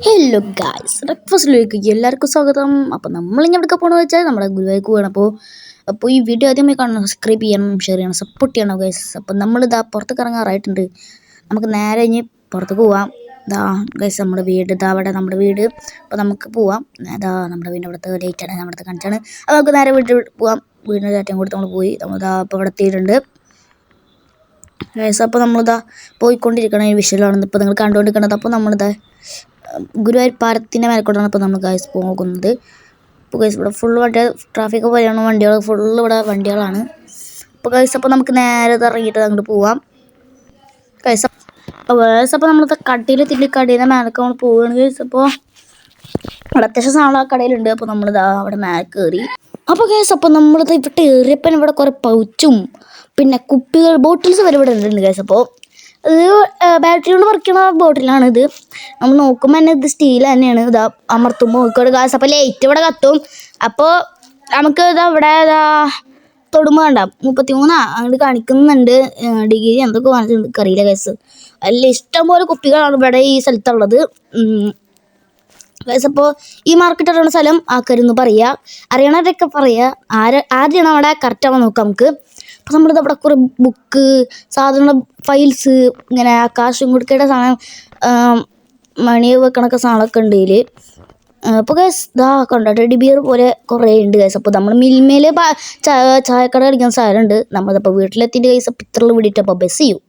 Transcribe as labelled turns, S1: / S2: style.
S1: Hello guys, ബ്രേക്ക്ഫാസ്റ്റിലേക്ക് എല്ലാവർക്കും സ്വാഗതം. അപ്പോൾ നമ്മളിങ്ങനെ എടുക്കാൻ പോകണമെന്ന് വെച്ചാൽ നമ്മുടെ ഗുരുവായൂർക്ക് പോകണം. അപ്പോൾ ഈ വീഡിയോ ആദ്യമായി കാണണം, സബ്സ്ക്രൈബ് ചെയ്യണം, ഷെയർ ചെയ്യണം, സപ്പോർട്ട് ചെയ്യണം ഗൈസ്. അപ്പോൾ നമ്മളിതാ പുറത്തേക്ക് ഇറങ്ങാറായിട്ടുണ്ട്. നമുക്ക് നേരെ ഇനി പുറത്തേക്ക് പോവാം. ഇതാ ഗൈസ്, നമ്മുടെ വീട് ഇതാ അവിടെ നമ്മുടെ വീട്. അപ്പോൾ നമുക്ക് പോവാം. ഇതാ നമ്മുടെ വീടിൻ്റെ അവിടുത്തെ ലേറ്റാണ്, നമ്മുടെ കാണിച്ചാണ്. അപ്പോൾ നമുക്ക് നേരെ വീട്ടിൽ പോവാം. വീടിൻ്റെ ചാറ്റം കൊടുത്ത് നമ്മൾ പോയി. നമ്മളിതാ അപ്പോൾ ഇവിടെ എത്തിയിട്ടുണ്ട് ഗൈസ്. അപ്പോൾ നമ്മളിതാ പോയിക്കൊണ്ടിരിക്കണം. ഈ വിഷയമാണെന്ന് ഇപ്പോൾ നിങ്ങൾ കണ്ടുകൊണ്ടിരിക്കുന്നത്. അപ്പോൾ നമ്മളിതാ ഗുരുവായൂർ പാലത്തിൻ്റെ മേൽക്കോട്ടാണ് ഇപ്പോൾ നമ്മൾ ഗൈസ് പോകുന്നത്. ഇപ്പോൾ ഗൈസ് ഇവിടെ ഫുൾ വണ്ടി ട്രാഫിക്ക് പോലെയാണ്, വണ്ടികൾ ഫുള്ള് ഇവിടെ വണ്ടികളാണ്. അപ്പോൾ ഗൈസ് അപ്പോൾ നമുക്ക് നേരെ ഇറങ്ങിയിട്ട് അങ്ങോട്ട് പോവാം ഗൈസ്. അപ്പോൾ നമ്മൾ കടയിൽ കടയിലെ മേലൊക്കെ നമ്മൾ പോവുകയാണ് ഗൈസ്. അപ്പോൾ അവിടെ അത്യാവശ്യം സാധനം ആ കടയിലുണ്ട്. അപ്പോൾ നമ്മളിതാ അവിടെ മേലെ കയറി. അപ്പോൾ ഗൈസ് അപ്പോൾ നമ്മളിത് ഇവിടെ കയറിയപ്പോൾ ഇവിടെ കുറേ പൗച്ചും പിന്നെ കുപ്പികൾ ബോട്ടിൽസ് വരെ ഇവിടെ ഉണ്ട് ഗൈസ്. അപ്പോൾ ഇത് ബാറ്ററി കൊണ്ട് വർക്ക് ചെയ്യുന്ന ബോട്ടിലാണിത്. നമ്മൾ നോക്കുമ്പോൾ തന്നെ ഇത് സ്റ്റീൽ തന്നെയാണ്. ഇതാ അമർത്തുമ്പോൾ നോക്കിയോട് ഗാസ്. അപ്പോൾ ലൈറ്റ് ഇവിടെ കത്തും. അപ്പോൾ നമുക്ക് ഇതാ ഇവിടെ ഇതാ തൊടുമ്പോൾ കണ്ട 33 അങ്ങോട്ട് കാണിക്കുന്നുണ്ട് ഡിഗ്രി എന്തൊക്കെ കാണിച്ചിട്ടുണ്ട് അറിയില്ല ഗൈസ്. അല്ല ഇഷ്ടംപോലെ കുപ്പികളാണ് ഇവിടെ ഈ സ്ഥലത്തുള്ളത് ഗൈസ്. അപ്പോൾ ഈ മാർക്കറ്റ് അറിയുന്ന സ്ഥലം ആക്കരുന്ന് പറയുക, അറിയണവരൊക്കെ പറയുക. ആരെയാണ് അവിടെ കറക്റ്റാണോ നോക്കാം നമുക്ക്. അപ്പോൾ നമ്മളിത് അവിടെ കുറേ ബുക്ക് സാധനങ്ങൾ ഫയൽസ് ഇങ്ങനെ ആകാശം കൊടുക്കേണ്ട സാധനം മണി വെക്കണൊക്കെ സാധനമൊക്കെ ഉണ്ട് ഇതിൽ. അപ്പോൾ ഗൈസ് ഇതാ കണ്ടോ ടെഡി ബിയർ പോലെ കുറേ ഉണ്ട് ഗൈസ്. അപ്പോൾ നമ്മൾ മിൽമയിൽ ചായക്കട കളിക്കുന്ന സാധനമുണ്ട്. നമ്മളിതപ്പോൾ വീട്ടിലെത്തിയിട്ട് ഗൈസ് അപ്പോൾ ഇത്രയുള്ള വിടിയിട്ട് അപ്പോൾ ബസ് ചെയ്യും.